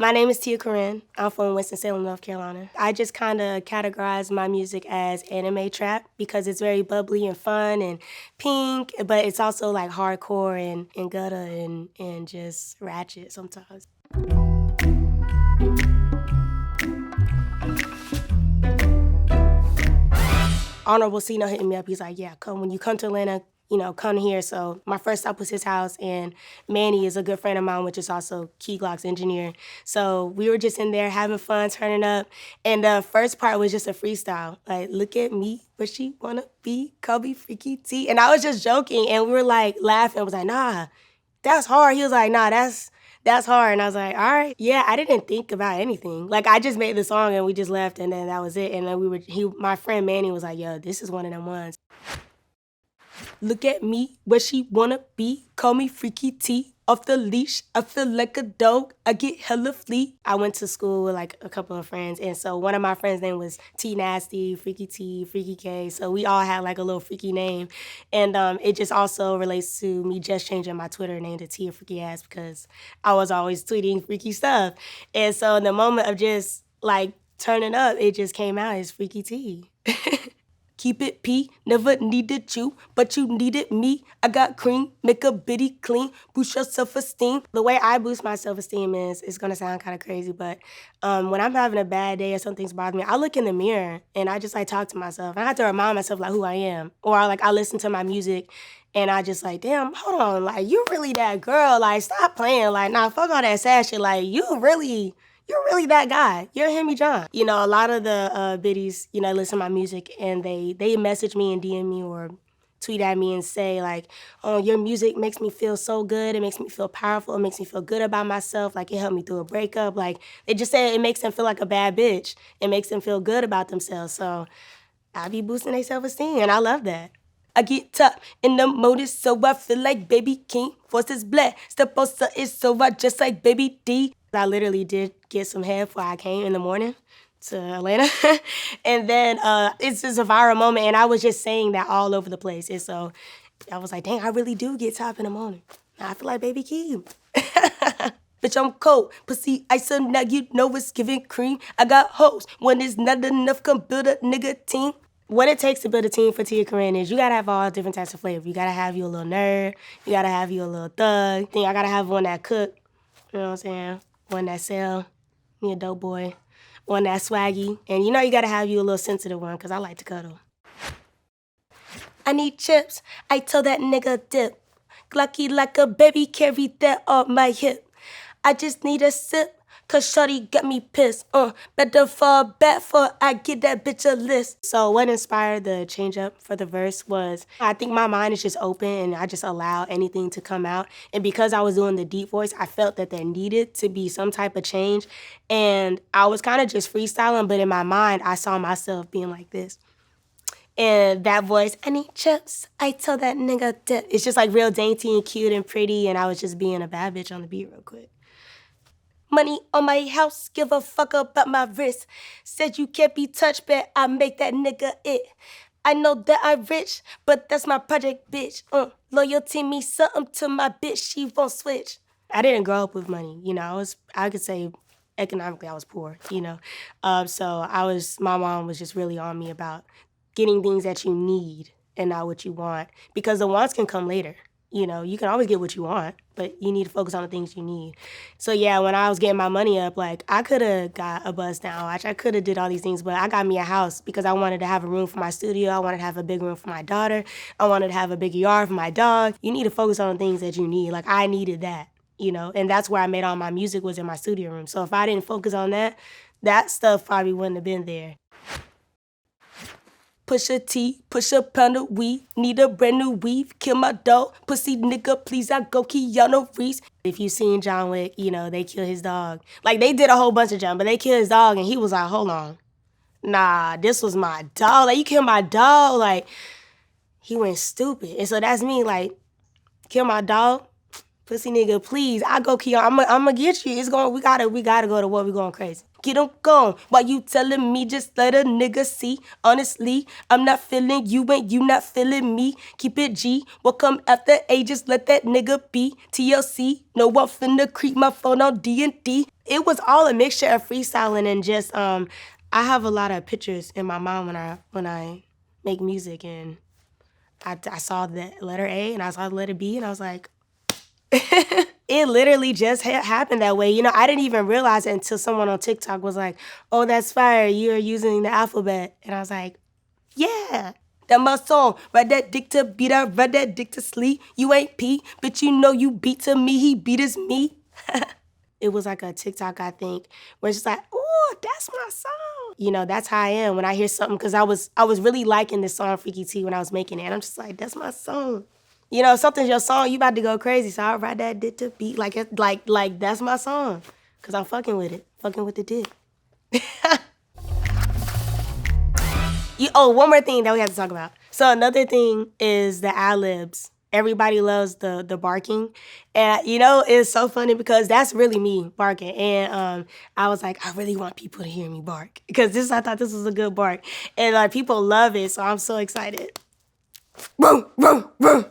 My name is TiaCorine. I'm from Winston-Salem, North Carolina. I just kind of categorize my music as anime trap because it's very bubbly and fun and pink, but it's also like hardcore and gutter and just ratchet sometimes. Honorable C.N.O.T.E hit me up. He's like, yeah, come when you come to Atlanta, come here. So my first stop was his house, and Manny is a good friend of mine, which is also Key Glock's engineer. So we were just in there having fun, turning up. And the first part was just a freestyle. Like, look at me, what she wanna be, call me FreakyT. And I was just joking, and we were like laughing. I was like, nah, that's hard. He was like, nah, that's hard. And I was like, all right. Yeah, I didn't think about anything. Like, I just made the song and we just left, and then that was it. And then my friend Manny was like, yo, this is one of them ones. Look at me, where she wanna be, call me FreakyT. Off the leash, I feel like a dog, I get hella flea. I went to school with like a couple of friends, and so one of my friends' name was T Nasty, Freaky T, Freaky K, so we all had like a little freaky name. And it just also relates to me just changing my Twitter name to Tia Freaky Ass because I was always tweeting freaky stuff. And so in the moment of just like turning up, it just came out as FreakyT. Keep it P, never needed you, but you needed me. I got cream, make a bitty clean, boost your self-esteem. The way I boost my self-esteem is, it's gonna sound kind of crazy, but when I'm having a bad day or something's bothering me, I look in the mirror and I just like talk to myself. I have to remind myself like who I am. Or like I listen to my music and I just like, damn, hold on, like you really that girl, like stop playing, like nah, fuck all that sad shit, like you're really that guy. You're Hemi John. You know, a lot of the biddies, listen to my music and they message me and DM me or tweet at me and say like, oh, your music makes me feel so good. It makes me feel powerful. It makes me feel good about myself. Like it helped me through a breakup. Like they just say it makes them feel like a bad bitch. It makes them feel good about themselves. So I be boosting their self-esteem and I love that. I get top in the modus, so I feel like Baby King. Forces black, step on something, so I just like Baby D. I literally did get some head before I came in the morning to Atlanta. And then it's just a viral moment, and I was just saying that all over the place. And so I was like, dang, I really do get top in the morning. Now I feel like Baby King. Bitch, I'm cold. Pussy ice up, now you know it's giving cream. I got hoes. When it's not enough, come build a nigga team. What it takes to build a team for TiaCorine is you gotta have all different types of flavor. You gotta have you a little nerd. You gotta have you a little thug. Then I gotta have one that cook. You know what I'm saying? One that sell. Me a dope boy. One that swaggy. And you gotta have you a little sensitive one because I like to cuddle. I need chips. I told that nigga dip. Glucky like a baby, carry that on my hip. I just need a sip. Cause shorty got me pissed, better fall back for I get that bitch a list. So what inspired the change up for the verse was, I think my mind is just open and I just allow anything to come out. And because I was doing the deep voice, I felt that there needed to be some type of change. And I was kind of just freestyling, but in my mind, I saw myself being like this. And that voice, I need chips, I tell that nigga dip. It's just like real dainty and cute and pretty, and I was just being a bad bitch on the beat real quick. Money on my house, give a fuck about my wrist. Said you can't be touched, but I make that nigga it. I know that I'm rich, but that's my project, bitch. Loyalty means something to my bitch, she won't switch. I didn't grow up with money, I could say economically I was poor, So my mom was just really on me about getting things that you need and not what you want, because the wants can come later. You can always get what you want, but you need to focus on the things you need. So yeah, when I was getting my money up, like I could have got a bus down watch, I could have did all these things, but I got me a house because I wanted to have a room for my studio. I wanted to have a big room for my daughter. I wanted to have a big yard for my dog. You need to focus on the things that you need. Like I needed that, and that's where I made all my music was in my studio room. So if I didn't focus on that, that stuff probably wouldn't have been there. Push a T, push a pound of weed, need a brand new weave, kill my dog, pussy nigga, please I go Keanu Reeves. If you seen John Wick, they kill his dog. Like they did a whole bunch of John, but they killed his dog and he was like, hold on. Nah, this was my dog. Like you killed my dog. Like he went stupid. And so that's me, like, kill my dog, Pussy nigga, please. I go Keon. I'ma get you. It's going. We gotta go to war. We going crazy. Get them gone. Why you telling me? Just let a nigga see. Honestly, I'm not feeling you and you not feeling me. Keep it G. What come after A? Just let that nigga be. TLC. No, I'm finna creep my phone on D&D. It was all a mixture of freestyling and just I have a lot of pictures in my mind when I make music, and I saw the letter A and I saw the letter B and I was like. It literally just happened that way. You know, I didn't even realize it until someone on TikTok was like, oh, that's fire. You're using the alphabet. And I was like, yeah, that's my song. Ride that dick to beat up, ride that dick to sleep. You ain't P, but you know you beat to me. He beat us me. It was like a TikTok, I think, where it's just like, oh, that's my song. You know, that's how I am when I hear something, because I was really liking this song, FreakyT, when I was making it. And I'm just like, that's my song. You know, if something's your song, you about to go crazy. So I ride that dick to beat like that's my song. Cause I'm fucking with it. Fucking with the dick. One more thing that we have to talk about. So another thing is the ad-libs. Everybody loves the barking. And you know, it's so funny because that's really me barking. And I was like, I really want people to hear me bark. Because I thought this was a good bark. And like people love it, so I'm so excited. Boom, boom, boom.